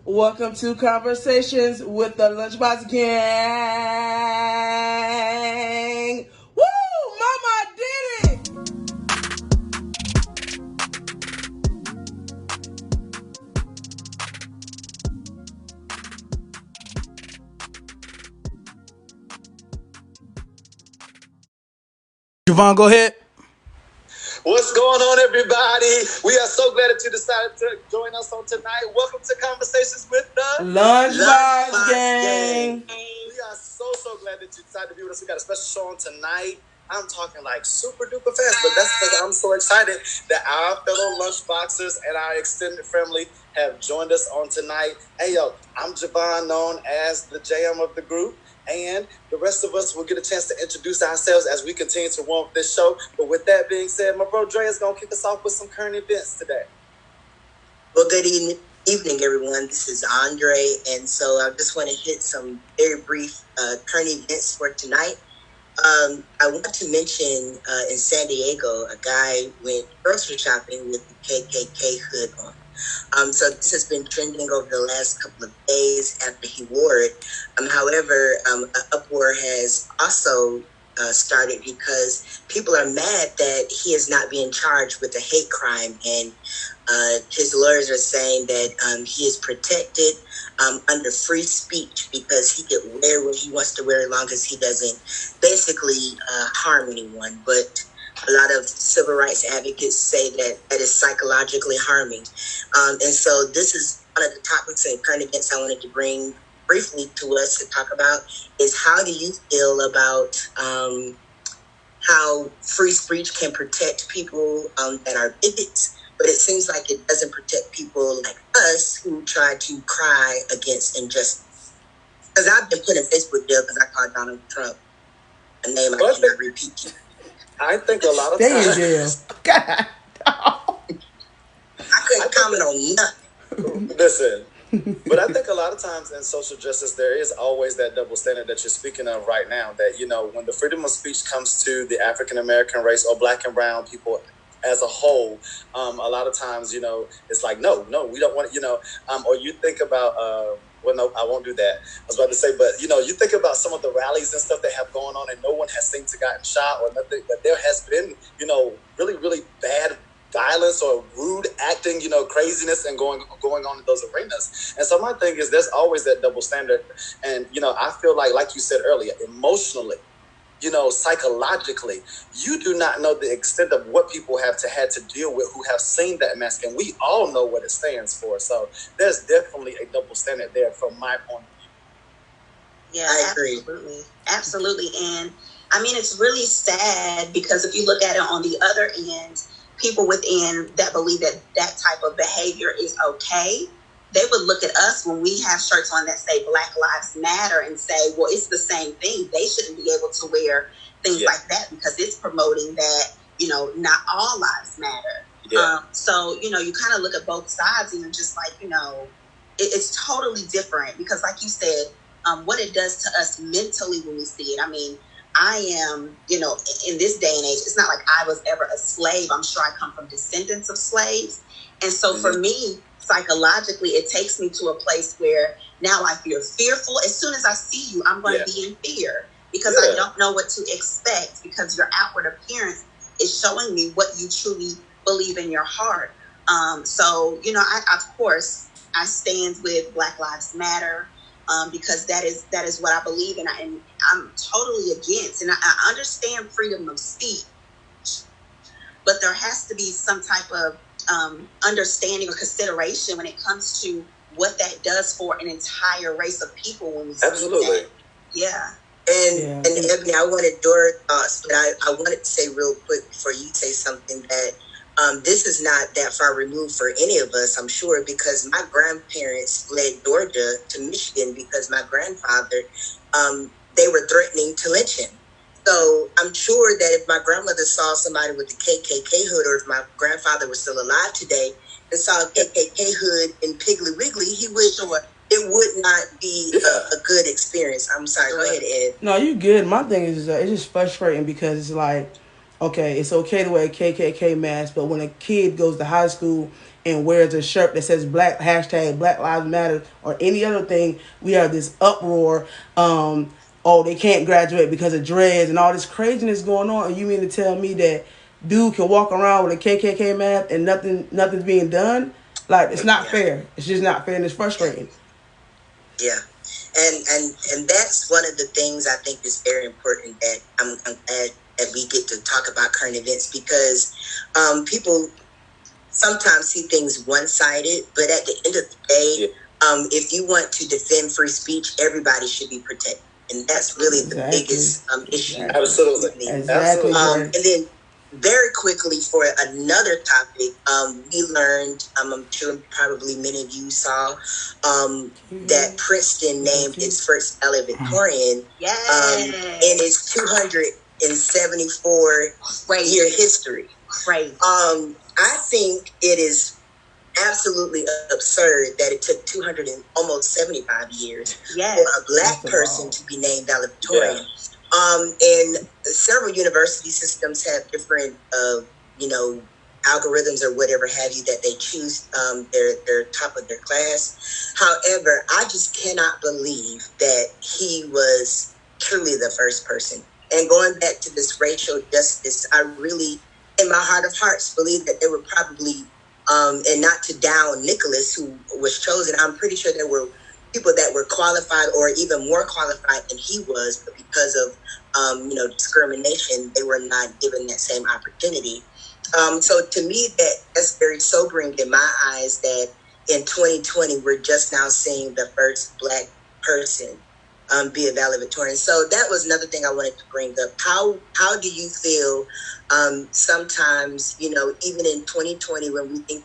Welcome to Conversations with the Lunchbox Gang. Woo! Mama did it! Javon, go ahead. What's going on, everybody? We are so glad that you decided to join us on tonight. Welcome to Conversations with the Lunchbox Gang. We are so glad that you decided to be with us. We got a special show on tonight. I'm talking like super duper fast, but that's because I'm so excited that our fellow lunchboxers and our extended family have joined us on tonight. Hey, yo, I'm Javon, known as the JM of the group. And the rest of us will get a chance to introduce ourselves as we continue to warm up this show. But with that being said, my bro Dre is going to kick us off with some current events today. Well, good evening, everyone. This is Andre. And so I just want to hit some very brief current events for tonight. I want to mention in San Diego, a guy went grocery shopping with the KKK hood on. So this has been trending over the last couple of days after he wore it. However, an uproar has also started because people are mad that he is not being charged with a hate crime, and his lawyers are saying that he is protected under free speech because he can wear what he wants to wear as long as he doesn't basically harm anyone. But a lot of civil rights advocates say that is psychologically harming. And so this is one of the topics and current events I wanted to bring briefly to us to talk about is how do you feel about how free speech can protect people that are bigots, but it seems like it doesn't protect people like us who try to cry against injustice. Because I've been put in Facebook jail because I called Donald Trump a name I cannot repeat. I think a lot of Stay times... in jail. God. I couldn't comment on nothing. Listen, but I think a lot of times in social justice, there is always that double standard that you're speaking of right now, that, you know, when the freedom of speech comes to the African-American race or black and brown people as a whole, a lot of times, you know, it's like, no, we don't want it, you know, or you think about... well, no, I won't do that. I was about to say, but, you know, you think about some of the rallies and stuff that have gone on and no one has seemed to gotten shot or nothing, but there has been, you know, really, really bad violence or rude acting, you know, craziness and going on in those arenas. And so my thing is there's always that double standard. And, you know, I feel like you said earlier, emotionally, you know, psychologically, you do not know the extent of what people had to deal with who have seen that mask. And we all know what it stands for. So there's definitely a double standard there from my point of view. Yeah, I agree. Absolutely. And I mean, it's really sad because if you look at it on the other end, people within that believe that that type of behavior is okay, they would look at us when we have shirts on that say Black Lives Matter and say, well, it's the same thing. They shouldn't be able to wear things like that because it's promoting that, you know, not all lives matter. Yeah. So, you know, you kind of look at both sides and you're just like, you know, it's totally different because like you said, what it does to us mentally when we see it. I mean, I am, you know, in this day and age, it's not like I was ever a slave. I'm sure I come from descendants of slaves. And so for me, psychologically, it takes me to a place where now I feel fearful. As soon as I see you, I'm going to be in fear because I don't know what to expect because your outward appearance is showing me what you truly believe in your heart. So, you know, I of course, I stand with Black Lives Matter because that is what I believe in. And I'm totally against. And I understand freedom of speech, but there has to be some type of understanding or consideration when it comes to what that does for an entire race of people when we see that. Yeah. And Ebony, I wanted your thoughts, but I wanted to say real quick before you say something that this is not that far removed for any of us, I'm sure, because my grandparents fled Georgia to Michigan because my grandfather, they were threatening to lynch him. So I'm sure that if my grandmother saw somebody with the KKK hood, or if my grandfather was still alive today and saw a KKK hood in Piggly Wiggly, he would. It would not be a good experience. I'm sorry. Go ahead, Ed. No, you good. My thing is it's just frustrating because it's like, okay, it's okay to wear a KKK mask, but when a kid goes to high school and wears a shirt that says Black hashtag Black Lives Matter or any other thing, we have this uproar. Oh, they can't graduate because of dreads and all this craziness going on. And you mean to tell me that dude can walk around with a KKK mask and nothing's being done? Like, it's not fair. It's just not fair, and it's frustrating. Yeah. And that's one of the things I think is very important, that I'm glad that we get to talk about current events, because people sometimes see things one-sided, but at the end of the day, if you want to defend free speech, everybody should be protected. And that's really the biggest issue. Absolutely. Exactly. And then very quickly, for another topic, we learned, I'm sure probably many of you saw, that Princeton named its first valedictorian in its 274-year history. Crazy. I think it is absolutely absurd that it took 200 and almost 75 years for a Black person to be named valedictorian. And several university systems have different, algorithms or whatever have you, that they choose their top of their class. However, I just cannot believe that he was truly the first person. And going back to this racial justice, I really, in my heart of hearts, believe that there were probably, and not to down Nicholas, who was chosen, I'm pretty sure there were people that were qualified or even more qualified than he was, but because of discrimination, they were not given that same opportunity. So to me, that's very sobering in my eyes, that in 2020 we're just now seeing the first Black person be a valedictorian. So that was another thing I wanted to bring up. How do you feel sometimes, even in 2020, when we think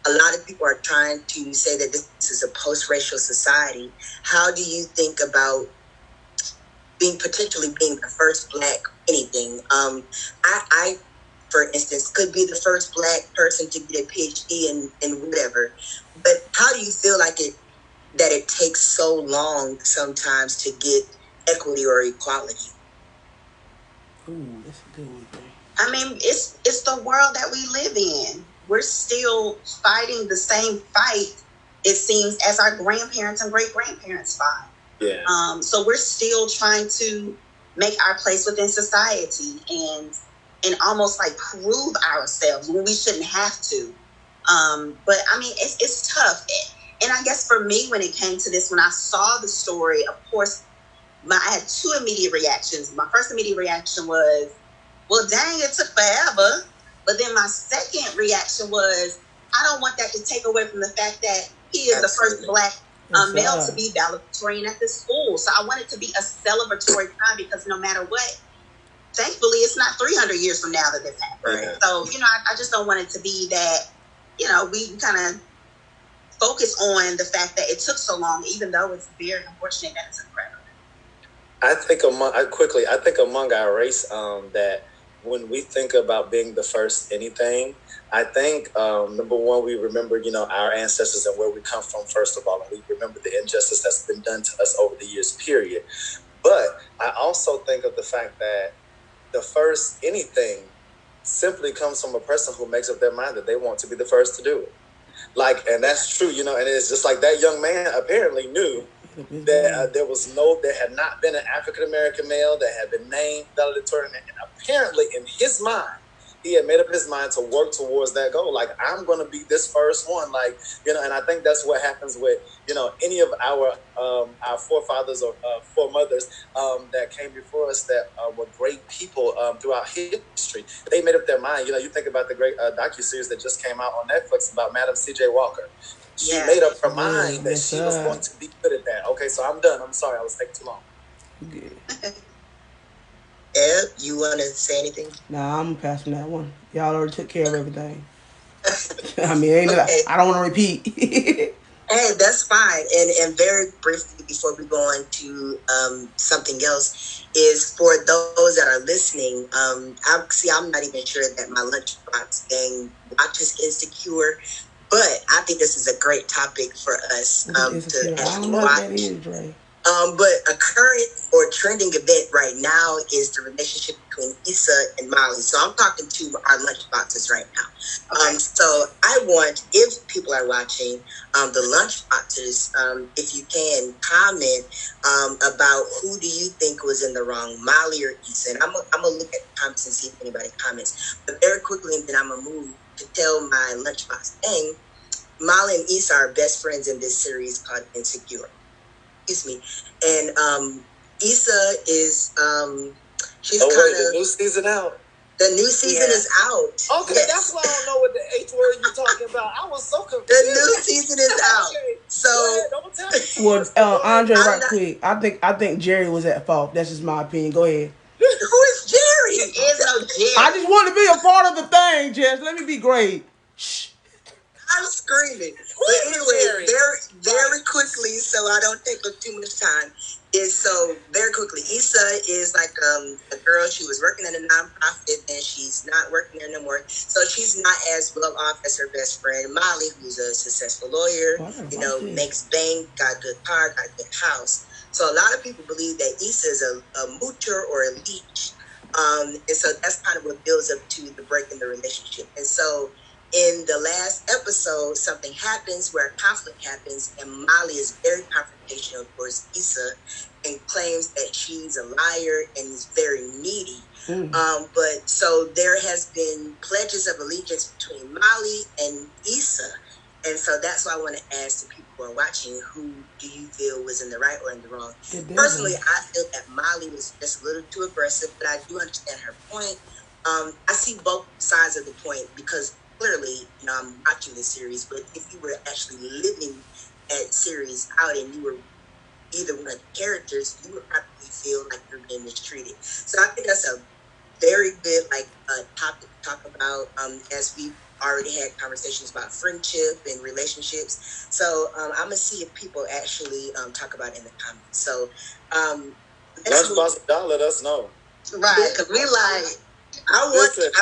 a lot of people are trying to say that this is a post-racial society, how do you think about potentially being the first Black anything? I, for instance, could be the first Black person to get a PhD in whatever. But how do you feel like that it takes so long sometimes to get equity or equality? Ooh, that's a good one. I mean, it's the world that we live in. We're still fighting the same fight, it seems, as our grandparents and great-grandparents fought. Yeah. So we're still trying to make our place within society and almost like prove ourselves when we shouldn't have to. But I mean, it's tough. And I guess for me, when it came to this, when I saw the story, of course, I had two immediate reactions. My first immediate reaction was, well, dang, it took forever. But then my second reaction was, I don't want that to take away from the fact that he is the first Black male to be valedictorian at this school. So I want it to be a celebratory time, because no matter what, thankfully, it's not 300 years from now that this happened. Right. So, I just don't want it to be that, we kind of focus on the fact that it took so long, even though it's very unfortunate that it took forever. I think among our race, that when we think about being the first anything, I think, number one, we remember, our ancestors and where we come from, first of all, and we remember the injustice that's been done to us over the years, period. But I also think of the fact that the first anything simply comes from a person who makes up their mind that they want to be the first to do it. And that's true, and it's just like that young man apparently knew that there had not been an African-American male that had been named valedictorian, and apparently in his mind, he had made up his mind to work towards that goal. I'm going to be this first one, and I think that's what happens with, any of our forefathers or foremothers that came before us that were great people throughout history. They made up their mind. You think about the great docuseries that just came out on Netflix about Madam C.J. Walker. She made up her mind that she was going to be good at that. Okay, so I'm done. I'm sorry, I was taking too long. Good. Ed, you want to say anything? Nah, I'm passing that one. Y'all already took care of everything. I mean, I don't want to repeat. Hey, that's fine. And very briefly, before we go on to something else, is for those that are listening, I'm not even sure that my lunchbox gang watches Insecure, but I think this is a great topic for us to actually watch. But a current or trending event right now is the relationship between Issa and Molly. So I'm talking to our lunchboxes right now. Okay. So I want, if people are watching, the lunchboxes, if you can comment about who do you think was in the wrong, Molly or Issa. And I'm gonna look at the comments and see if anybody comments. But very quickly, and then I'm gonna move to tell my lunchbox thing. Molly and Issa are best friends in this series called Insecure. Excuse me. And Issa is she's kind of the new season out. The new season is out. Okay, yes. That's why I don't know what the H word you're talking about. I was so confused. The new season is out. Okay. So don't tell me. Well, Andre, right quick. I think Jerry was at fault. That's just my opinion. Go ahead. Who is Jerry? There is no Jerry. I just want to be a part of the thing, Jess. Let me be great. Shh. I'm screaming. But anyway, very quickly, so I don't take up too much time, very quickly, Issa is like a girl. She was working at a nonprofit, and she's not working there no more. So she's not as well off as her best friend, Molly, who's a successful lawyer, makes bank, got a good car, got a good house. So a lot of people believe that Issa is a moocher or a leech. And so that's kind of what builds up to the break in the relationship. And so in the last episode, something happens where a conflict happens, and Molly is very confrontational towards Issa and claims that she's a liar and is very needy. But so there has been pledges of allegiance between Molly and Issa. And so that's why I want to ask the people who are watching, who do you feel was in the right or in the wrong? Personally, I feel that Molly was just a little too aggressive, but I do understand her point. I see both sides of the point because clearly, I'm watching this series, but if you were actually living that series out and you were either one of the characters, you would probably feel like you're being mistreated. So I think that's a very good topic to talk about as we've already had conversations about friendship and relationships. So I'm going to see if people actually talk about it in the comments. So y'all let us know. Right, because we like... I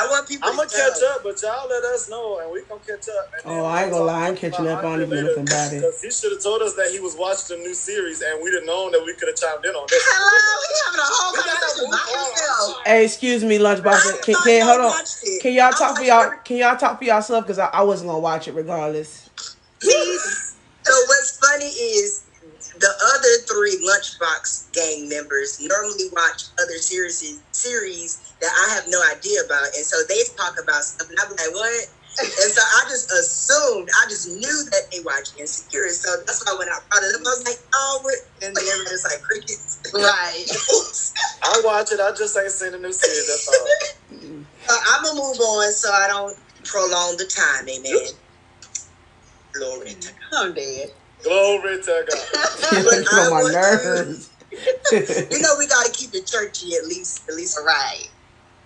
want people I'm going to catch up, but y'all let us know, and we going to catch up. I ain't going to lie. I'm catching up. I don't even know nothing about it. Because he should have told us that he was watching the new series, and we'd have known that we could have chimed in on this. Hello, we having a whole conversation about yourself. Hey, excuse me, Lunchbox. Can hold on. Can y'all talk for y'all? Can y'all talk for yourself? Because I wasn't going to watch it regardless. Please. So what's funny is the other 3 Lunchbox gang members normally watch other series that I have no idea about, and so they talk about stuff, and I'm like, what? And so I just assumed, I just knew that they watch Insecure, so that's why when I brought it up, I was like, oh, what? And then everybody's like, crickets. Right. I watch it, I just ain't seen the new series, that's all. So I'm going to move on so I don't prolong the time, amen. Glory to God. I'm dead. Glory to God. You're on my nerves. We got to keep it churchy at least right.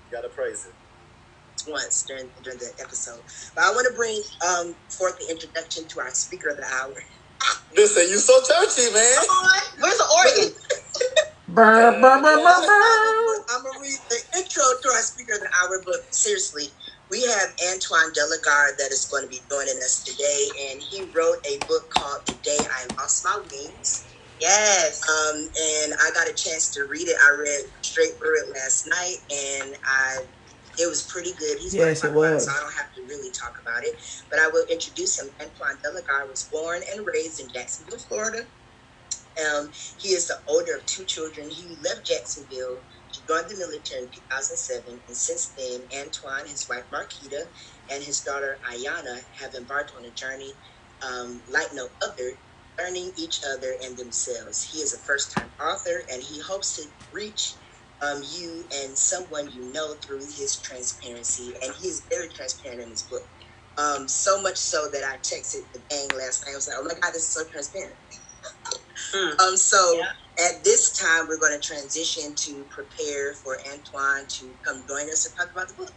You got to praise it. Once during the episode. But I want to bring forth the introduction to our speaker of the hour. Listen, you so churchy, man. Come on. Where's the organ? Burr, burr, burr, burr, burr. I'm going to read the intro to our speaker of the hour, but seriously, we have Antwan Deligar that is going to be joining us today, and he wrote a book called The Day I Lost My Wings. Yes. And I got a chance to read it. I read straight through it last night, and it was pretty good. Yes, it was. So I don't have to really talk about it, but I will introduce him. Antwan Deligar was born and raised in Jacksonville, Florida. He is the older of 2 children. He left Jacksonville to join the military in 2007, and since then, Antwan, his wife Marquita, and his daughter Ayana have embarked on a journey like no other, learning each other and themselves. He is a first-time author, and he hopes to reach you and someone you know through his transparency, and he is very transparent in his book. So much so that I texted the gang last night. I was like, oh my God, this is so transparent. At this time, we're going to transition to prepare for Antwan to come join us and talk about the book.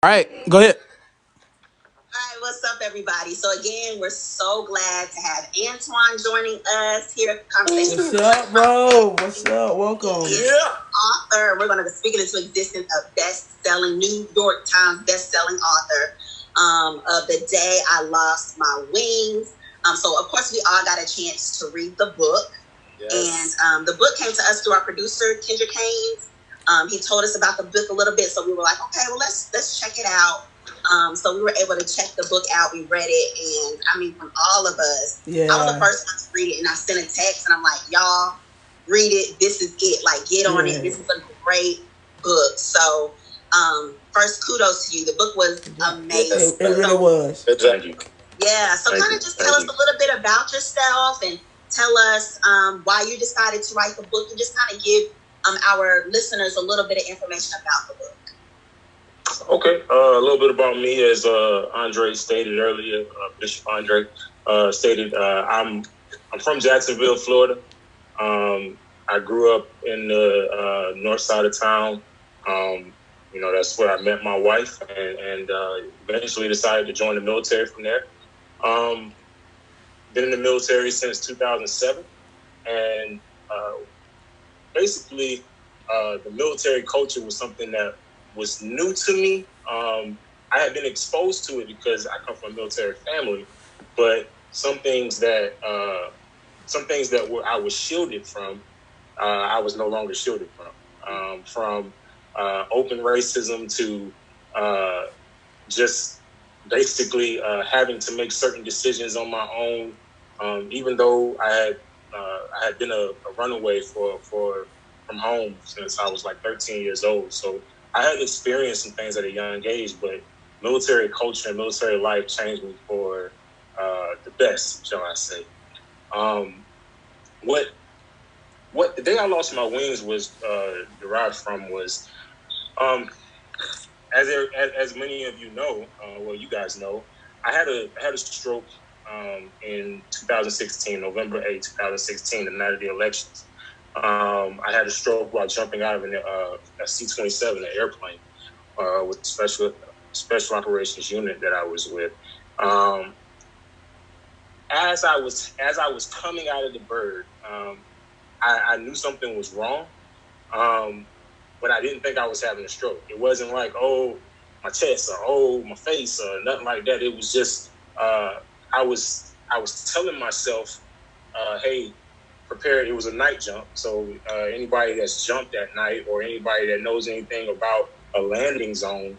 All right, go ahead. All right, what's up, everybody? So again, we're so glad to have Antwan joining us here at the conversation. What's up, bro? What's up? Welcome. Author. We're going to be speaking into existence of best-selling New York Times best-selling author of The Day I Lost My Wings. So of course we all got a chance to read the book. Yes. And the book came to us through our producer Kendra Keynes. He told us about the book a little bit, so we were like, okay, well let's check it out. So we were able to check the book out. We read it, and I mean, from all of us, I was the first one to read it, and I sent a text, and I'm like, y'all, read it. This is it. Like, get on it. This is a great book. So, first, kudos to you. The book was amazing. It really was. Thank you. Yeah. So, kind of just tell us a little bit about yourself and tell us why you decided to write the book, and just kind of give our listeners a little bit of information about the book. Okay, a little bit about me, as Andre stated earlier. Bishop Andre stated, I'm from Jacksonville, Florida. I grew up in the north side of town. That's where I met my wife, and eventually decided to join the military from there. Been in the military since 2007, and basically, the military culture was something that was new to me. I had been exposed to it because I come from a military family, but some things that I was shielded from, I was no longer shielded from open racism to just basically having to make certain decisions on my own, even though I had been a runaway from home since I was like 13 years old. So I had experienced some things at a young age, but military culture and military life changed me for the best, shall I say. What The Day I Lost My Wings was derived from was, as many of you know, you guys know, I had a stroke in 2016, November 8, 2016, the night of the elections. I had a stroke while jumping out of a C-27, an airplane, with the special operations unit that I was with. As I was coming out of the bird, I knew something was wrong, but I didn't think I was having a stroke. It wasn't like, oh, my chest, or oh, my face, or nothing like that. It was just I was telling myself, hey, prepare. It was a night jump, so anybody that's jumped at night, or anybody that knows anything about a landing zone,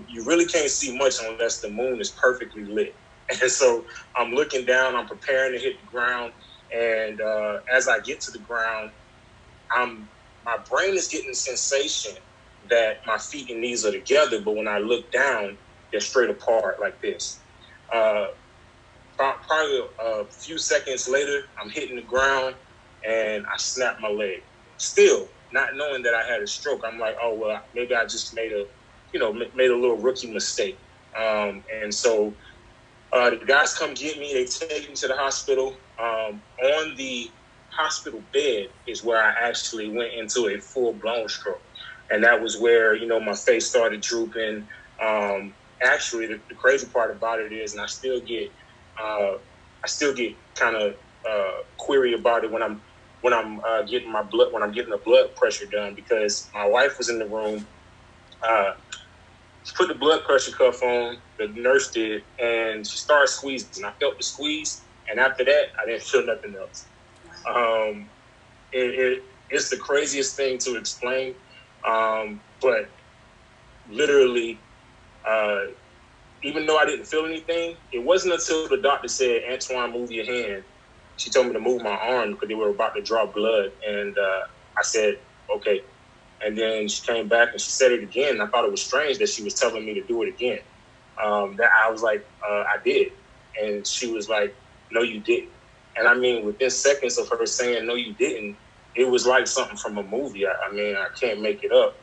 you really can't see much unless the moon is perfectly lit. And so I'm looking down, I'm preparing to hit the ground, and as I get to the ground, my brain is getting the sensation that my feet and knees are together, but when I look down, they're straight apart like this. Probably a few seconds later, I'm hitting the ground, and I snap my leg. Still, not knowing that I had a stroke, I'm like, oh, well, maybe I just made a little rookie mistake. And so the guys come get me. They take me to the hospital. On the hospital bed is where I actually went into a full-blown stroke. And that was where, my face started drooping. Actually, the crazy part about it is, and I still get kind of query about it when I'm getting the blood pressure done, because my wife was in the room. She put the blood pressure cuff on, the nurse did, and she started squeezing. I felt the squeeze, and after that, I didn't feel nothing else. It's the craziest thing to explain, but literally, even though I didn't feel anything, it wasn't until the doctor said, Antwan, move your hand. She told me to move my arm because they were about to draw blood. And I said, okay. And then she came back and she said it again. I thought it was strange that she was telling me to do it again. That I was like, I did. And she was like, no, you didn't. And I mean, within seconds of her saying, no, you didn't, it was like something from a movie. I mean, I can't make it up.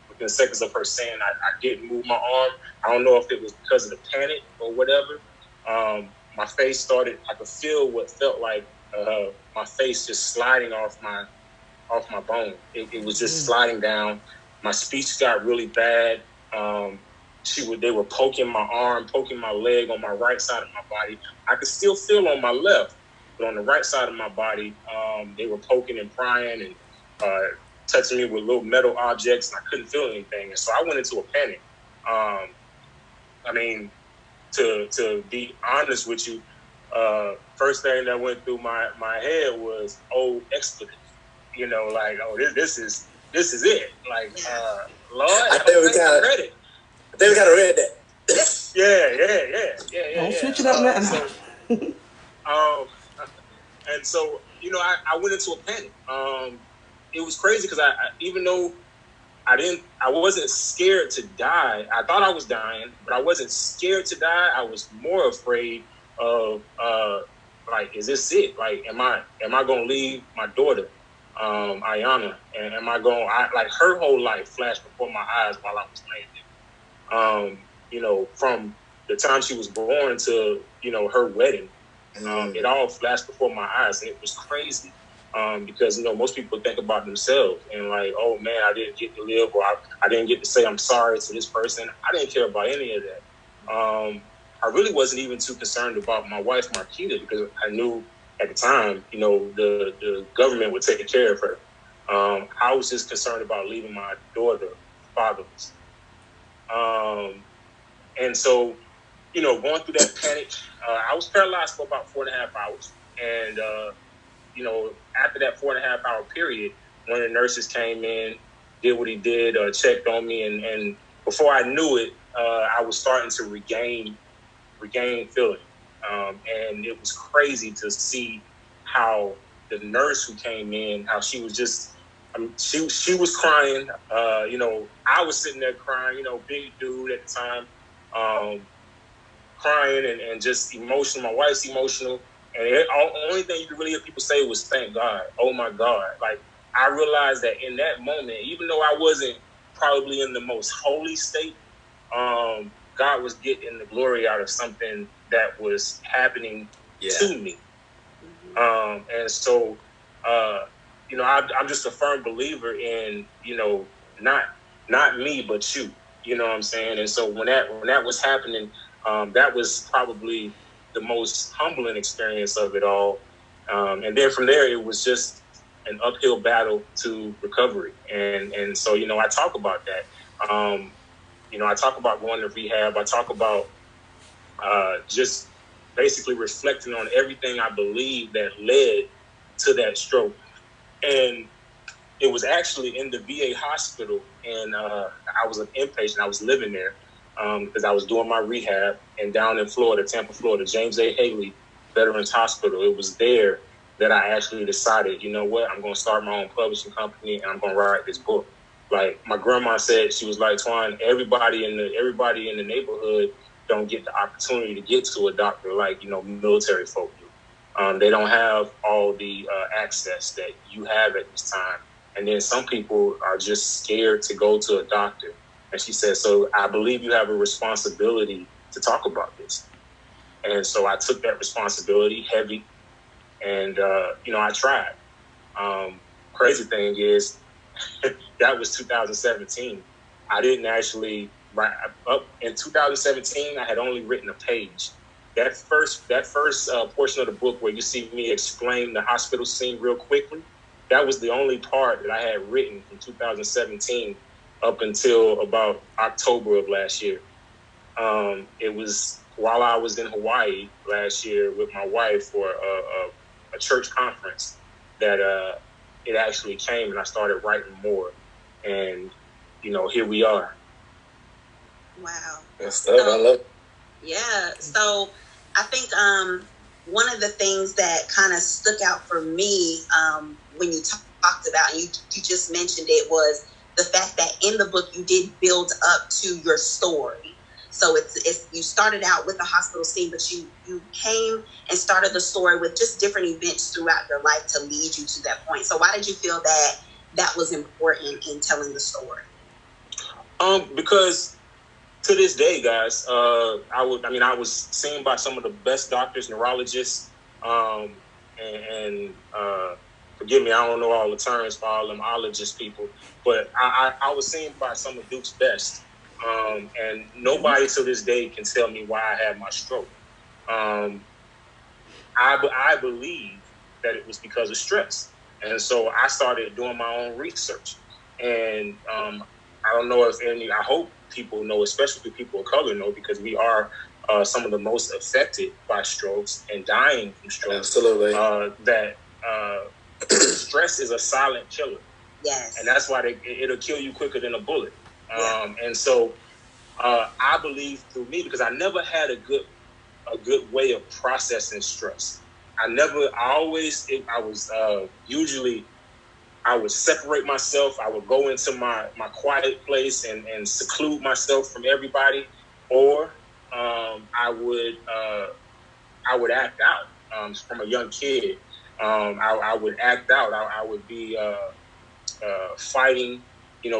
Within seconds of her saying I didn't move my arm, I don't know if it was because of the panic or whatever. My face started, I could feel what felt like my face just sliding off my bone. It was just sliding down. My speech got really bad. they were poking my arm, poking my leg on my right side of my body. I could still feel on my left, but on the right side of my body, they were poking and prying and touching me with little metal objects, and I couldn't feel anything. And so I went into a panic. I mean, to be honest with you, first thing that went through my head was, oh, expletive. You know, like, oh, this is it. Like, Lord, I think we kind of read it. I think we kind of read that. Yeah. Don't switch it up now. And so, you know, I went into a panic. It was crazy because I even though I wasn't scared to die. I thought I was dying, but I wasn't scared to die. I was more afraid of, like, is this it? Like, am I going to leave my daughter, Ayana? And am I going, like, her whole life flashed before my eyes while I was laying there. You know, from the time she was born to, you know, her wedding, it all flashed before my eyes, and it was crazy. Because, you know, most people think about themselves and like, oh man, I didn't get to live, or I didn't get to say I'm sorry to this person. I didn't care about any of that. I really wasn't even too concerned about my wife, Marquita, because I knew at the time, you know, the government would take care of her. I was just concerned about leaving my daughter fatherless. And so, you know, going through that panic, I was paralyzed for about 4.5 hours. And, you know, after that 4.5 hour period, one of the nurses came in, did what he did, checked on me, and before I knew it, I was starting to regain feeling. And it was crazy to see how the nurse who came in, how she was just, she was crying. You know, I was sitting there crying, you know, big dude at the time, crying and just emotional. My wife's emotional. And the only thing you could really hear people say was, thank God. Oh, my God. Like, I realized that in that moment, even though I wasn't probably in the most holy state, God was getting the glory out of something that was happening to me. And so, you know, I'm just a firm believer in, you know, not me, but you. You know what I'm saying? And so when that was happening, that was probably the most humbling experience of it all. And then from there, it was just an uphill battle to recovery. And so, you know, I talk about that. You know, I talk about going to rehab. I talk about just basically reflecting on everything I believe that led to that stroke. And it was actually in the VA hospital, and I was an inpatient. I was living there because I was doing my rehab, and down in Florida, Tampa, Florida, James A. Haley Veterans Hospital. It was there that I actually decided, you know what, I'm going to start my own publishing company, and I'm going to write this book. Like my grandma said, she was like, Twan, everybody in the neighborhood don't get the opportunity to get to a doctor like, you know, military folk do. They don't have all the access that you have at this time. And then some people are just scared to go to a doctor. And she said, so I believe you have a responsibility to talk about this. And so I took that responsibility heavy, and, you know, I tried. Crazy thing is, that was 2017. I didn't actually write up in 2017. I had only written a page. That first portion of the book where you see me explain the hospital scene real quickly, that was the only part that I had written from 2017 up until about October of last year. It was while I was in Hawaii last year with my wife for a church conference that it actually came, and I started writing more. And, you know, here we are. Wow. Good stuff. I love it. Yeah. So I think one of the things that kind of stuck out for me when you talked about, and you just mentioned it, was the fact that in the book you did build up to your story. So it's you started out with the hospital scene, but you came and started the story with just different events throughout your life to lead you to that point. So why did you feel that was important in telling the story? Because to this day, guys, I was seen by some of the best doctors, neurologists, and forgive me, I don't know all the terms for all them ologist people, but I was seen by some of Duke's best. And nobody to this day can tell me why I had my stroke. I believe that it was because of stress. And so I started doing my own research. And I don't know if any, I hope people know, especially people of color know, because we are some of the most affected by strokes and dying from strokes. Absolutely. That stress is a silent killer. Yes. And that's why it'll kill you quicker than a bullet. And so I believe through me, because I never had a good way of processing stress. Usually I would separate myself. I would go into my quiet place and seclude myself from everybody, or I would act out. From a young kid, I would act out. I would be fighting,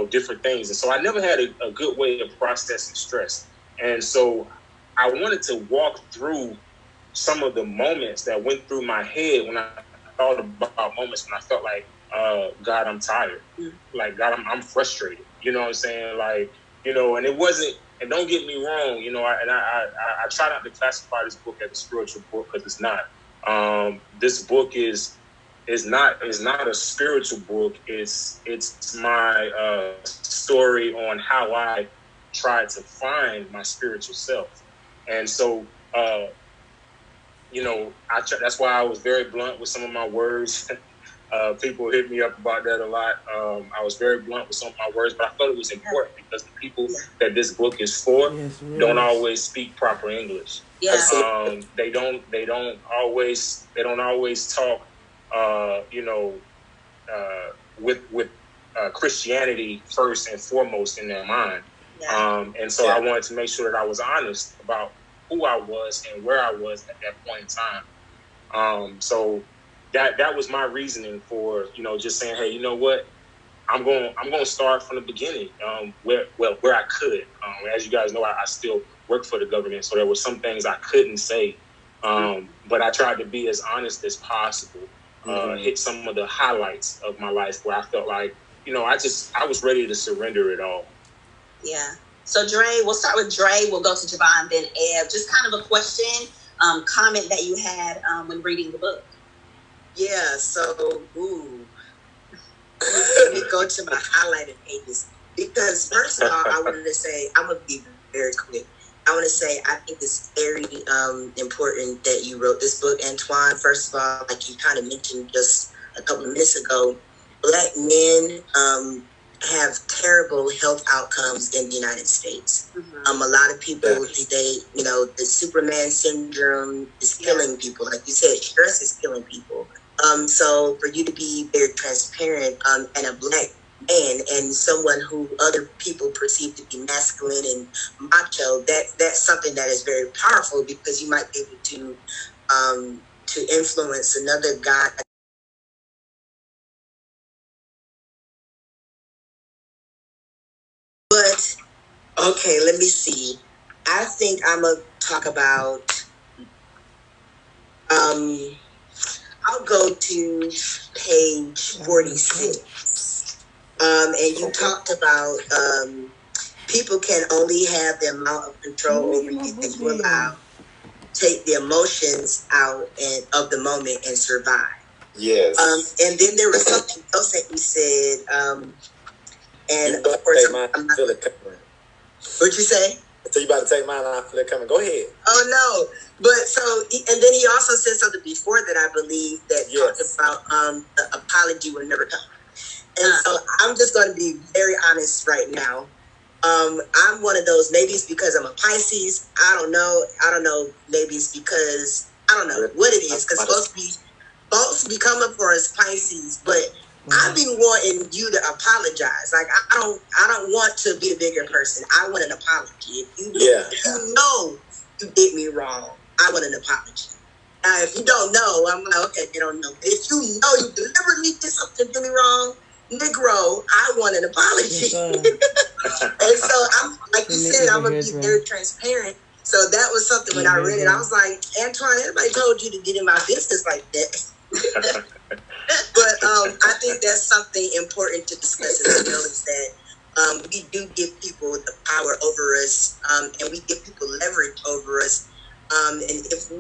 different things. And so I never had a good way of processing stress. And so I wanted to walk through some of the moments that went through my head when I thought about moments when I felt like, God, I'm tired. Like, God, I'm frustrated. You know what I'm saying? Like, and it wasn't, and don't get me wrong, I try not to classify this book as a spiritual book, because it's not. This book is not a spiritual book. It's my story on how I tried to find my spiritual self. And so, that's why I was very blunt with some of my words. People hit me up about that a lot. I was very blunt with some of my words, but I felt it was important because the people that this book is for don't always speak proper English. Yeah. They don't always talk, with Christianity first and foremost in their mind. And so I wanted to make sure that I was honest about who I was and where I was at that point in time. So that was my reasoning for, just saying, hey, you know what? I'm going to start from the beginning, where I could. As you guys know, I still work for the government, so there were some things I couldn't say, but I tried to be as honest as possible. Hit some of the highlights of my life where I felt like, I was ready to surrender it all. Yeah. So Dre, we'll start with Dre. We'll go to Javon, then Ev. Just kind of a question, comment that you had when reading the book. Yeah. So, let me go to my highlighted pages, because first of all, I wanted to say, I'm gonna be very quick. I want to say I think it's very important that you wrote this book, Antwan. First of all, like you kind of mentioned just a couple of minutes ago, Black men have terrible health outcomes in the United States. A lot of people, the Superman syndrome is killing people. Like you said, stress is killing people. So for you to be very transparent and a Black man and someone who other people perceive to be masculine and macho, that's something that is very powerful, because you might be able to influence another guy. But okay, let me see. I think I'm gonna talk about. I'll go to page 46. And you talked about people can only have the amount of control over you that you allow. Take the emotions out of the moment and survive. Yes. And then there was something else that you said. And of course, I'm not. Feel it coming. What'd you say? So you about to take mine, and I feel it coming. Go ahead. Oh no! But so, and then he also said something before that, I believe, that talked about the apology will never come. And so I'm just going to be very honest right now. I'm one of those. Maybe it's because I'm a Pisces. I don't know. Maybe it's because I don't know what it is. Because folks be coming for us Pisces, but I be wanting you to apologize. Like I don't want to be a bigger person. I want an apology. If you know you did me wrong, I want an apology. Now, if you don't know, I'm like, okay, you don't know. But if you know you deliberately did something to me wrong, Negro, I want an apology. And so I'm like you said, I'm gonna be very transparent. So that was something when I read it, I was like, Antwan, everybody told you to get in my business like that. But I think that's something important to discuss as well, is that we do give people the power over us, and we give people leverage over us. And if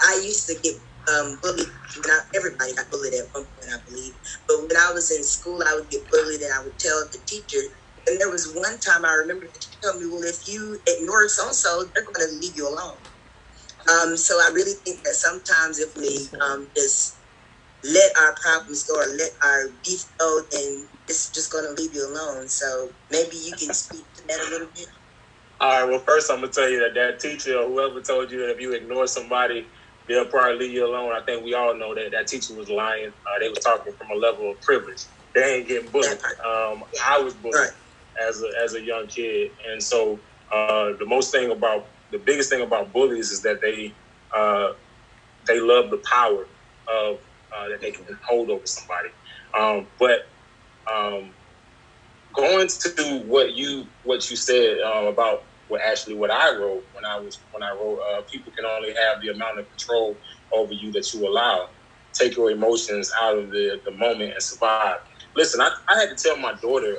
I used to get bullied. Not everybody got bullied at one point, I believe. But when I was in school, I would get bullied, and I would tell the teacher. And there was one time I remember the teacher told me, "Well, if you ignore so and so, they're going to leave you alone." So I really think that sometimes if we just let our problems go or let our beef go, then it's just going to leave you alone. So maybe you can speak to that a little bit. All right. Well, first I'm gonna tell you that teacher or whoever told you that if you ignore somebody, they'll probably leave you alone. I think we all know that teacher was lying. They was talking from a level of privilege. They ain't getting bullied. I was bullied as a young kid, and so the biggest thing about bullies is that they love the power of that they can hold over somebody. But going to what you said about what I wrote when I wrote people can only have the amount of control over you that you allow. Take your emotions out of the moment and survive. Listen, I had to tell my daughter.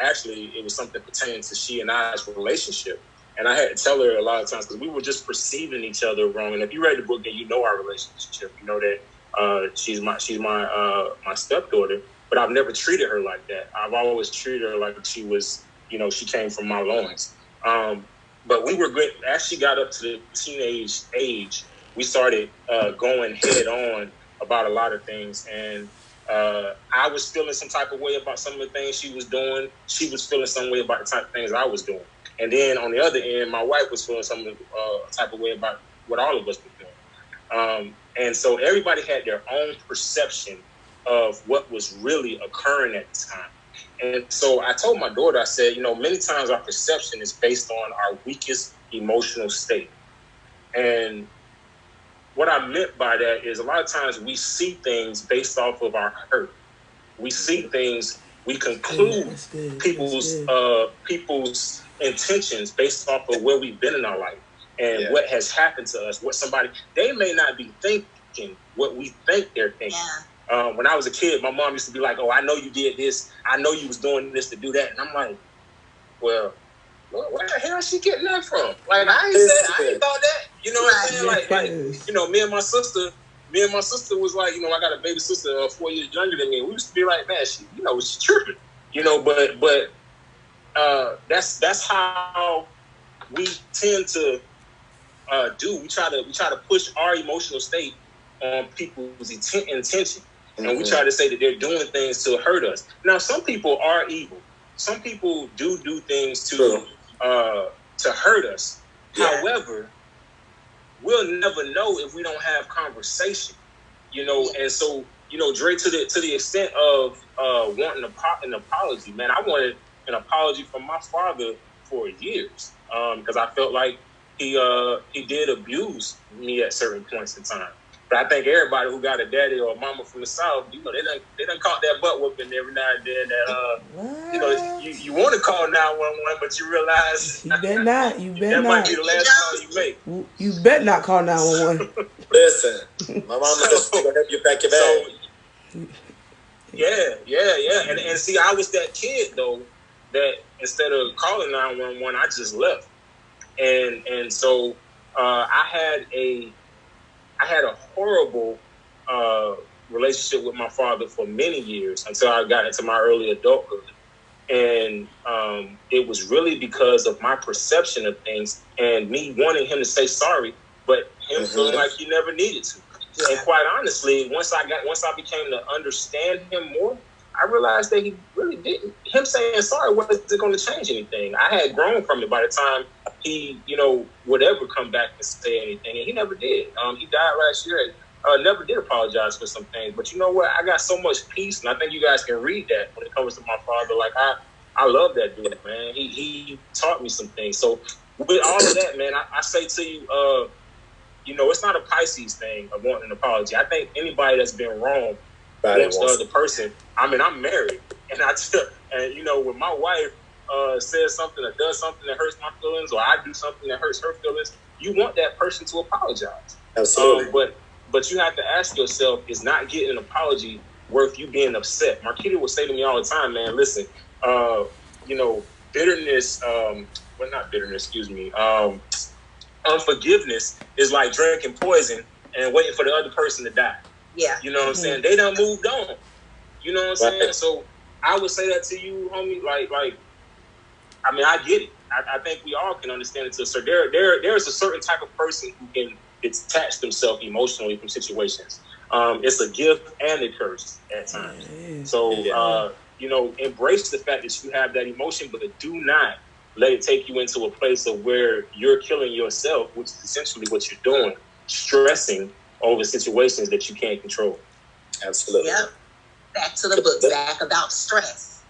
Actually, it was something pertaining to she and I's relationship. And I had to tell her a lot of times because we were just perceiving each other wrong. And if you read the book and you know our relationship, you know that she's my stepdaughter. But I've never treated her like that. I've always treated her like she was, she came from my loins. But we were good. As she got up to the teenage age, we started going head on about a lot of things. And I was feeling some type of way about some of the things she was doing. She was feeling some way about the type of things I was doing. And then on the other end, my wife was feeling some type of way about what all of us were doing. And so everybody had their own perception of what was really occurring at the time. And so I told my daughter, I said, many times our perception is based on our weakest emotional state. And what I meant by that is a lot of times we see things based off of our hurt. We see things, we conclude people's intentions based off of where we've been in our life and what has happened to us, they may not be thinking what we think they're thinking. Yeah. When I was a kid, my mom used to be like, "Oh, I know you did this. I know you was doing this to do that." And I'm like, well, where the hell is she getting that from? Like, I ain't thought that. You know what I'm saying? Like, me and my sister was like, I got a baby sister 4 years younger than me. We used to be like, man, she's tripping. But that's how we tend to do. We try to push our emotional state on people's intention. Mm-hmm. And we try to say that they're doing things to hurt us. Now, some people are evil. Some people do things to hurt us. Yeah. However, we'll never know if we don't have conversation. And so, Dre, to the extent of wanting an apology, man, I wanted an apology from my father for years because I felt like he did abuse me at certain points in time. But I think everybody who got a daddy or a mama from the South, they done caught that butt whooping every now and then. That you want to call 911, but you realize you bet not. That might be the last call you make. You bet not call 911. Listen, my mama just gonna help you pack your bag. Yeah. And see, I was that kid though that instead of calling 911, I just left. And so I had a horrible relationship with my father for many years until I got into my early adulthood. And it was really because of my perception of things and me wanting him to say sorry, but him feeling like he never needed to. Yeah. And quite honestly, once I became to understand him more, I realized that he really didn't. Him saying sorry wasn't going to change anything. I had grown from it by the time he, would ever come back and say anything, and he never did. He died last year. Never did apologize for some things, but you know what? I got so much peace, and I think you guys can read that when it comes to my father. Like I love that dude, man. He taught me some things. So with all of that, man, I say to you, it's not a Pisces thing of wanting an apology. I think anybody that's been wrong wants the other person. I mean, I'm married, and when my wife says something or does something that hurts my feelings, or I do something that hurts her feelings, you want that person to apologize. Absolutely. But you have to ask yourself, is not getting an apology worth you being upset. Marquita will say to me all the time, man, listen, bitterness, well, not bitterness, excuse me, unforgiveness is like drinking poison and waiting for the other person to die. Yeah. You know what I'm saying? They done moved on. You know what I'm saying? So I would say that to you, homie. I mean, I get it. I think we all can understand it too. So there's a certain type of person who can detach themselves emotionally from situations. It's a gift and a curse at times. So embrace the fact that you have that emotion, but do not let it take you into a place of where you're killing yourself, which is essentially what you're doing, stressing over situations that you can't control. Absolutely. Yep. Back to the book, back about stress.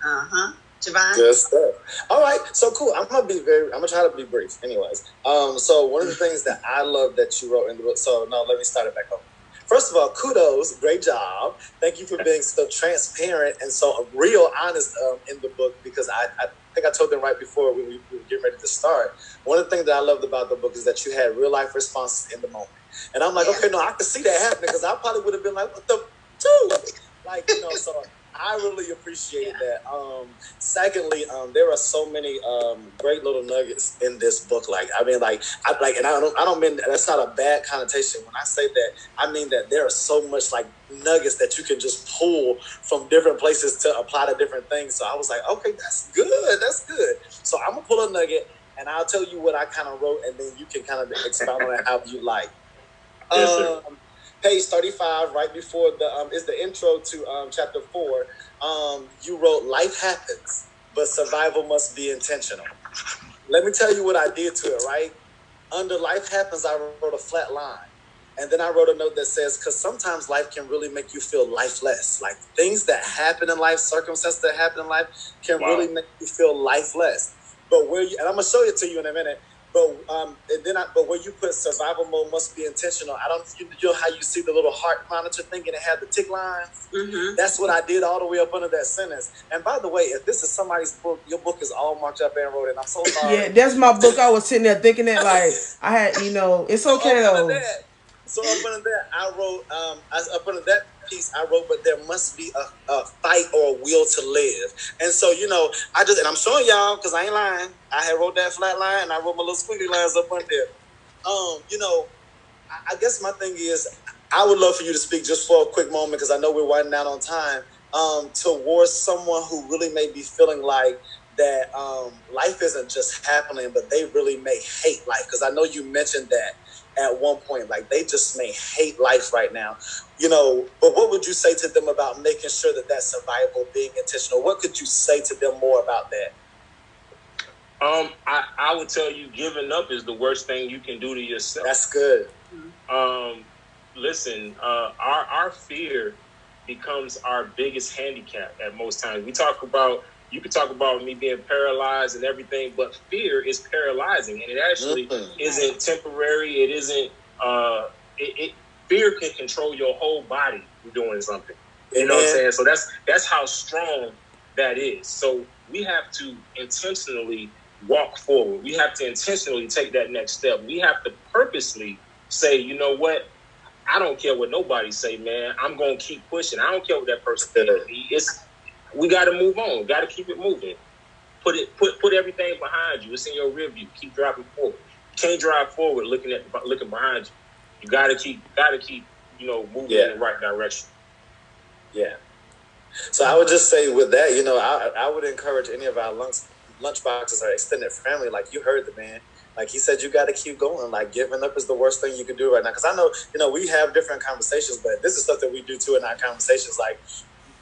Javon? Good stuff. All right, so cool. I'm gonna try to be brief. Anyways, so one of the things that I love that you wrote in the book. So no, let me start it back over. First of all, kudos, great job. Thank you for being so transparent and so real honest in the book, because I think I told them right before we were getting ready to start. One of the things that I loved about the book is that you had real life responses in the moment. And I'm like, okay, no, I can see that happening, because I probably would have been like, what the dude? Like, so I really appreciated that. Secondly, there are so many great little nuggets in this book. And I don't mean that's not a bad connotation when I say that. I mean that there are so much like nuggets that you can just pull from different places to apply to different things. So I was like, okay, that's good. So I'm gonna pull a nugget and I'll tell you what I kind of wrote, and then you can kind of expound on it how you like. Yes, page 35, right before is the intro to chapter 4. You wrote, life happens, but survival must be intentional. Let me tell you what I did to it, right? Under life happens, I wrote a flat line. And then I wrote a note that says, because sometimes life can really make you feel lifeless. Like things that happen in life, circumstances that happen in life can really make you feel lifeless. But and I'm going to show it to you in a minute. But where you put survival mode must be intentional. I don't you know how you see the little heart monitor thing and it had the tick lines? Mm-hmm. That's what I did all the way up under that sentence. And by the way, if this is somebody's book, your book is all marked up and wrote, and I'm so sorry. Yeah, that's my book. I was sitting there thinking that I had, it's okay though. So up under that, I wrote, up under that piece, I wrote, but there must be a fight or a will to live. And so, and I'm showing y'all, because I ain't lying, I had wrote that flat line, and I wrote my little squiggly lines up under there. I guess my thing is, I would love for you to speak just for a quick moment, because I know we're winding down on time, towards someone who really may be feeling like that life isn't just happening, but they really may hate life. Because I know you mentioned that at one point, like they just may hate life right now, but what would you say to them about making sure that survival being intentional? What could you say to them more about that? I would tell you, giving up is the worst thing you can do to yourself. That's good. Listen, our fear becomes our biggest handicap at most times. You could talk about me being paralyzed and everything, but fear is paralyzing, and it actually isn't temporary. It isn't. Fear can control your whole body from doing something. You know what I'm saying? So that's how strong that is. So we have to intentionally walk forward. We have to intentionally take that next step. We have to purposely say, you know what? I don't care what nobody say, man. I'm gonna keep pushing. I don't care what that person says. We got to move on. Got to keep it moving. Put everything behind you. It's in your rear view. Keep driving forward. You can't drive forward looking behind you. You got to keep moving in the right direction. Yeah. So I would just say with that, I would encourage any of our lunch boxes or extended family, like you heard the man. Like he said, you got to keep going. Like giving up is the worst thing you can do right now. Because I know, we have different conversations, but this is stuff that we do too in our conversations. Like,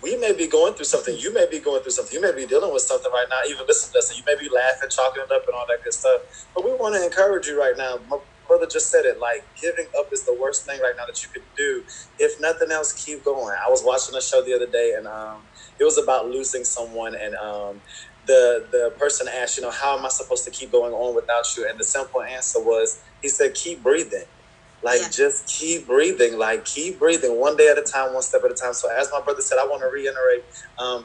we may be going through something. You may be going through something. You may be dealing with something right now. Even listening to us, and you may be laughing, chalking it up, and all that good stuff. But we want to encourage you right now. My brother just said it. Like, giving up is the worst thing right now that you could do. If nothing else, keep going. I was watching a show the other day, and it was about losing someone. And the person asked, how am I supposed to keep going on without you? And the simple answer was, he said, keep breathing. Just keep breathing. Keep breathing one day at a time, one step at a time. So as my brother said, I want to reiterate,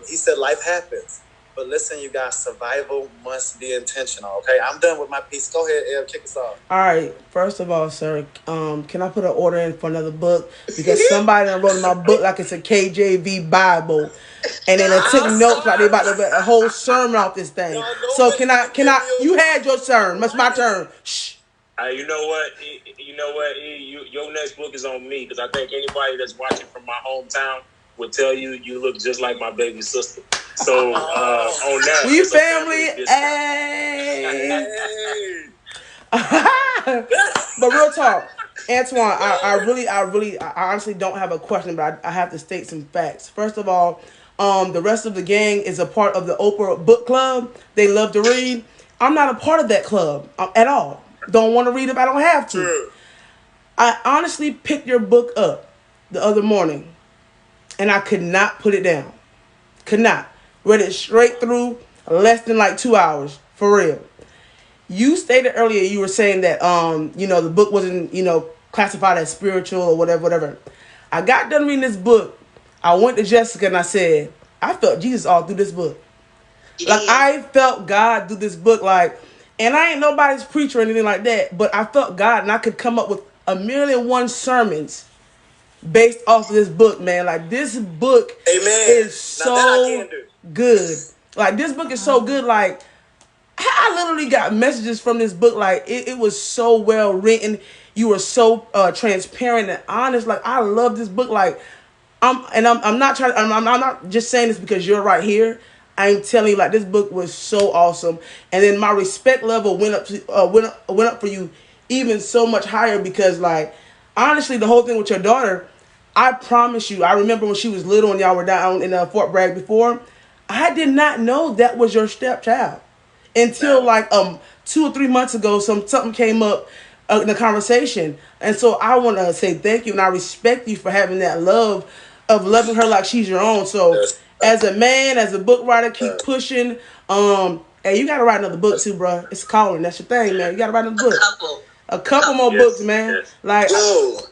he said, life happens, But listen, you guys, survival must be intentional. Okay, I'm done with my piece. Go ahead, El, kick us off. All right. First of all, sir, can I put an order in for another book? Because somebody done wrote in my book like it's a KJV Bible, and then it took notes like they about to make a whole sermon off this thing. Y'all So nobody can I? can Can give I? me a You had your turn. It's my turn. Shh. You know what? You know what? Your next book is on me because I think anybody that's watching from my hometown would tell you you look just like my baby sister. So on that, We it's a family. Hey. But real talk, Antwan, I honestly don't have a question, but I have to state some facts. First of all, the rest of the gang is a part of the Oprah Book Club. They love to read. I'm not a part of that club at all. Don't want to read if I don't have to. True. I honestly picked your book up the other morning, and I could not put it down. Could not. Read it straight through, less than like 2 hours, for real. You stated earlier, you were saying that the book wasn't classified as spiritual or whatever. I got done reading this book. I went to Jessica and I said, I felt Jesus all through this book. Like, I felt God through this book, like, and I ain't nobody's preacher or anything like that, but I felt God, and I could come up with 1,000,001 sermons based off of this book, man. Like, this book is so good. Like, this book is so good, like, I literally got messages from this book. Like, it was so well written. You were so transparent and honest. Like, I love this book. Like, I'm not trying. I'm not just saying this because you're right here. I'm telling you, like, this book was so awesome. And then my respect level went up for you even so much higher because, like, honestly, the whole thing with your daughter, I promise you, I remember when she was little and y'all were down in Fort Bragg before. I did not know that was your stepchild until like 2 or 3 months ago. Something came up in the conversation, and so I want to say thank you and I respect you for having that love of loving her like she's your own. So as a man, as a book writer, keep pushing. Hey, you gotta write another book too, bro. It's calling. That's your thing, man. You gotta write another book. A couple more books, man. Yes. Like,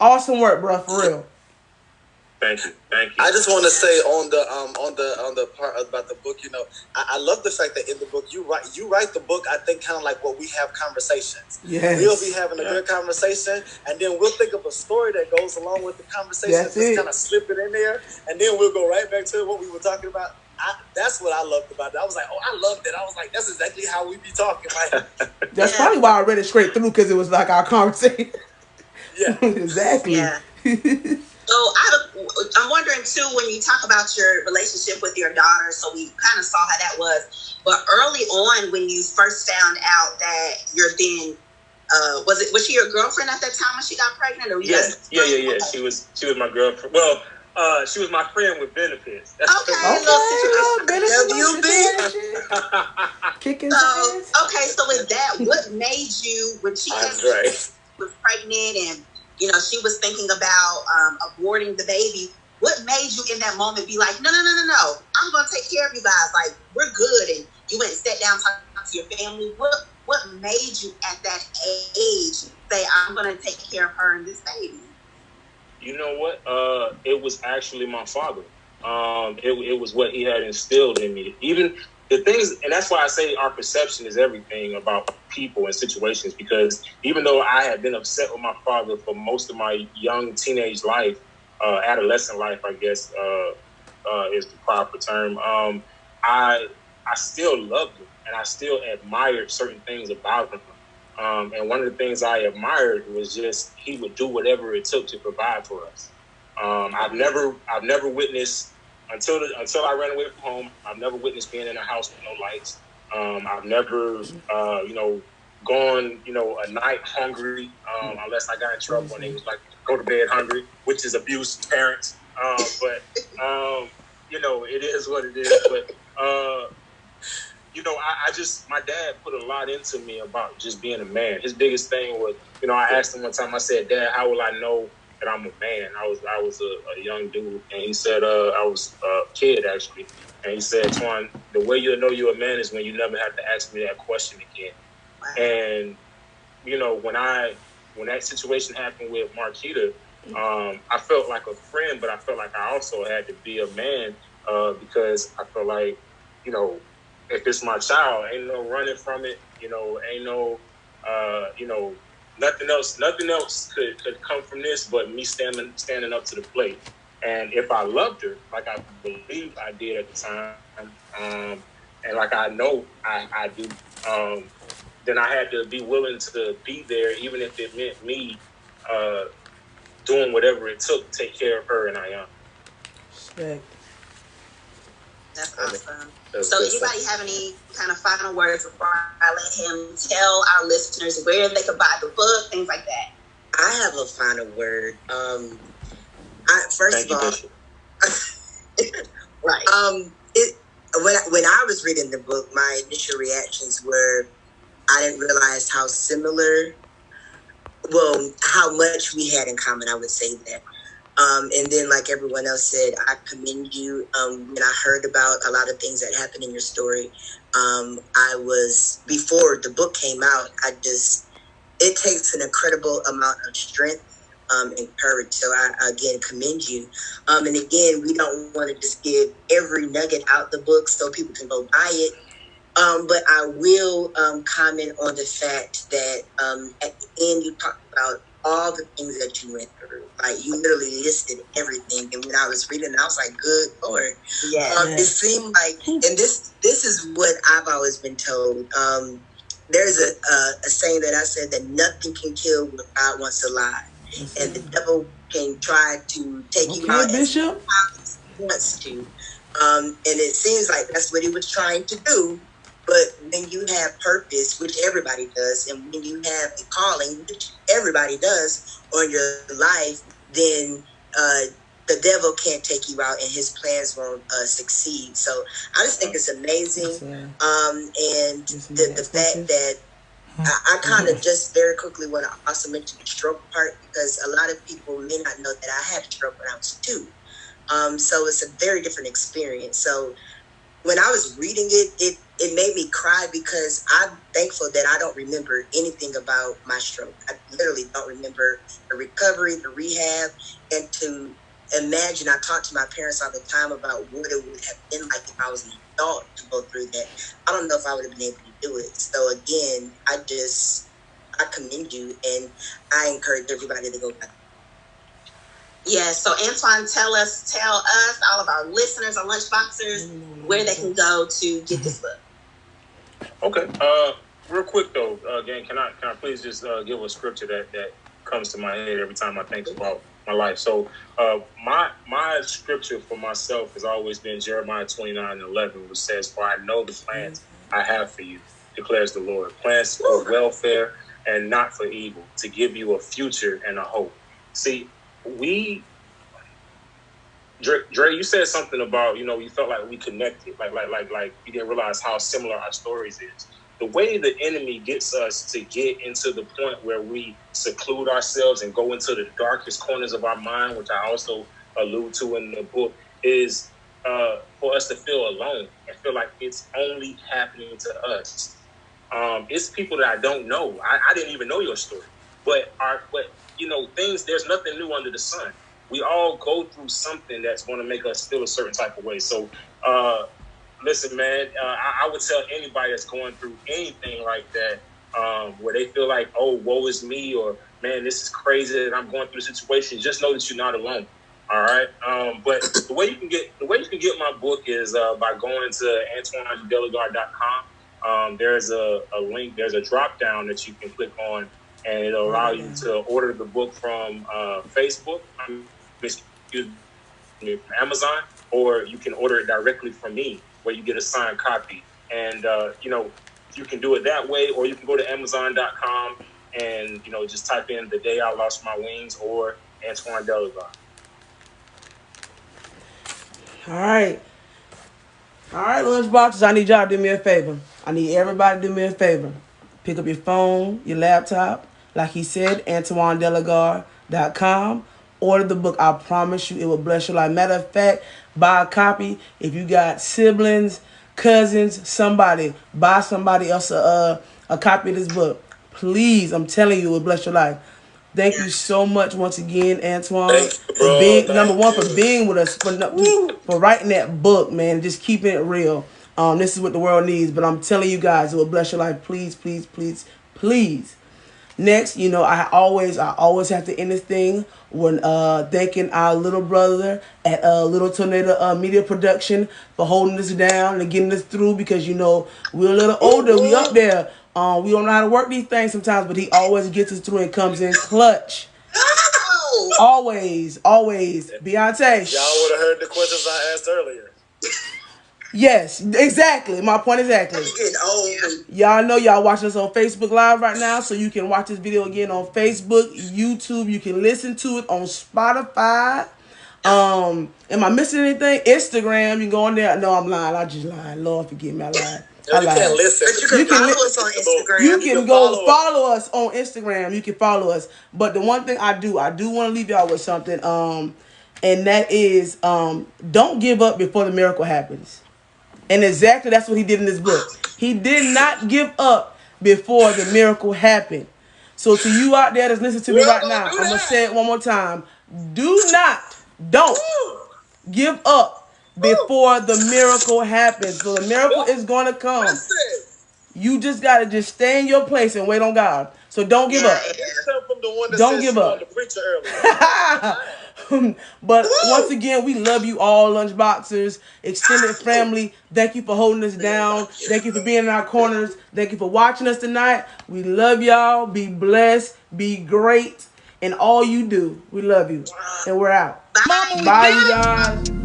awesome work, bro. For real. Thank you. I just want to say on the part about the book, I love the fact that in the book you write the book. I think kind of like what we have conversations. Yes. We'll be having a good conversation, and then we'll think of a story that goes along with the conversation. Just kind of slip it in there, and then we'll go right back to what we were talking about. That's what I loved about it. I was like, oh, I loved it. I was like, that's exactly how we be talking. Like, that's probably why I read it straight through because it was like our conversation. Yeah, exactly. Yeah. So I'm wondering too, when you talk about your relationship with your daughter, so we kind of saw how that was, but early on when you first found out that your then was she your girlfriend at that time when she got pregnant? Or yeah. Okay. She was my girlfriend. Well, she was my friend with benefits. That's Kicking so with that, what made you when she was pregnant and she was thinking about aborting the baby? What made you in that moment be like, no, I'm going to take care of you guys. Like, we're good. And you went and sat down talking to your family. What made you at that age say, I'm going to take care of her and this baby? You know what? It was actually my father. It was what he had instilled in me. Even the things, and that's why I say our perception is everything about people and situations, because even though I had been upset with my father for most of my young teenage life, adolescent life, I guess, is the proper term, I still loved him and I still admired certain things about him. And one of the things I admired was just he would do whatever it took to provide for us. I've never witnessed until I ran away from home. I've never witnessed being in a house with no lights. I've never gone a night hungry unless I got in trouble and it was like go to bed hungry, which is abuse to parents. But it is what it is. But I just, my dad put a lot into me about just being a man. His biggest thing was, I asked him one time, I said, Dad, how will I know that I'm a man? I was a young dude. And he said, I was a kid actually. And he said, Twan, the way you'll know you're a man is when you never have to ask me that question again. And, when that situation happened with Marquita, I felt like a friend, but I felt like I also had to be a man because I felt like, if it's my child, ain't no running from it. Ain't no, nothing else could come from this, but me standing up to the plate. And if I loved her, like I believe I did at the time, and like I know I do, then I had to be willing to be there, even if it meant me uh, doing whatever it took to take care of her and Ayana. Respect. That's awesome. That's So, good stuff. anybody have any kind of final words before I let him tell our listeners where they could buy the book, things like that? I have a final word. First Thank of you, all, Bishop. Right. When I was reading the book, my initial reactions were I didn't realize how similar, well, how much we had in common. I would say that. And then, like everyone else said, I commend you. When I heard about a lot of things that happened in your story, I was, before the book came out, it takes an incredible amount of strength and courage. So I again commend you. And again, we don't want to just give every nugget out the book so people can go buy it. But I will comment on the fact that at the end you talked about all the things that you went through. Like you literally listed everything. And when I was reading, I was like, "Good Lord!" Yeah. It seemed like, and this is what I've always been told. There's a saying that I said that nothing can kill what God wants alive, and the devil can try to take you out as Bishop. he wants to. And it seems like that's what he was trying to do. But when you have purpose, which everybody does, and when you have a calling, which everybody does on your life, then the devil can't take you out, and his plans won't succeed. So I just think it's amazing, and the fact that I kind of just very quickly want to also mention the stroke part because a lot of people may not know that I had a stroke when I was 2. So it's a very different experience. So when I was reading it made me cry because I'm thankful that I don't remember anything about my stroke. I literally don't remember the recovery, the rehab, and to imagine. I talk to my parents all the time about what it would have been like if I was an adult to go through that. I don't know if I would have been able to do it. So again, I commend you, and I encourage everybody to go back. Yes. So Antwan, tell us, all of our listeners, our lunchboxers, where they can go to get this book. Okay. Real quick though, again, can I please just give a scripture that comes to my head every time I think about my life. So my scripture for myself has always been Jeremiah 29:11, which says, "For I know the plans I have for you, declares the Lord, plans for welfare and not for evil, to give you a future and a hope." See, Dre, you said something about you felt like we connected, like you didn't realize how similar our stories is. The way the enemy gets us to get into the point where we seclude ourselves and go into the darkest corners of our mind, which I also allude to in the book, is for us to feel alone and feel like it's only happening to us. It's people that I don't know. I didn't even know your story, but things. There's nothing new under the sun. We all go through something that's going to make us feel a certain type of way. So, listen, man, I would tell anybody that's going through anything like that, where they feel like, "Oh, woe is me," or "Man, this is crazy that I'm going through the situation." Just know that you're not alone. All right. But the way you can get my book is by going to AntwanDeligar.com. There's a link. There's a drop down that you can click on, and it'll allow you to order the book from Facebook. From Amazon, or you can order it directly from me, where you get a signed copy. And you can do it that way, or you can go to Amazon.com and just type in "The Day I Lost My Wings" or Antwan Deligar. All right. All right, lunchboxes, I need y'all to do me a favor. I need everybody to do me a favor. Pick up your phone, your laptop. Like he said, AntwanDeligar.com. Order the book. I promise you it will bless your life. Matter of fact, buy a copy. If you got siblings, cousins, somebody, buy somebody else a copy of this book. Please, I'm telling you, it will bless your life. Thank you so much once again, Antwan, for being number one, for being with us, for writing that book, man, just keeping it real. This is what the world needs. But I'm telling you guys, it will bless your life. Please, please, please, please. Next, I always have to end this thing when thanking our little brother at Little Tornado Media Production for holding us down and getting us through, because we're a little older, we up there. We don't know how to work these things sometimes, but he always gets us through and comes in clutch. Always, always. Beyonce. Y'all would have heard the questions I asked earlier. Yes, exactly. My point exactly. Y'all know y'all watching us on Facebook Live right now, so you can watch this video again on Facebook, YouTube. You can listen to it on Spotify. Am I missing anything? Instagram, you can go on there. No, I'm lying. I just lied. Lord forgive me, I lied. No, you can't listen. But you can follow us on Instagram. You can go follow us on Instagram. You can follow us. But the one thing I do want to leave y'all with something. And that is, don't give up before the miracle happens. And exactly that's what he did in this book. He did not give up before the miracle happened. So to you out there that's listening to me right now, I'm going to say it one more time. Don't give up before the miracle happens. So the miracle is going to come. You just got to just stay in your place and wait on God. So don't give up. Don't give up. But once again, we love you all, Lunchboxers, extended family. Thank you for holding us down. Thank you for being in our corners. Thank you for watching us tonight. We love y'all. Be blessed. Be great. And all you do. We love you. And we're out. Bye you guys.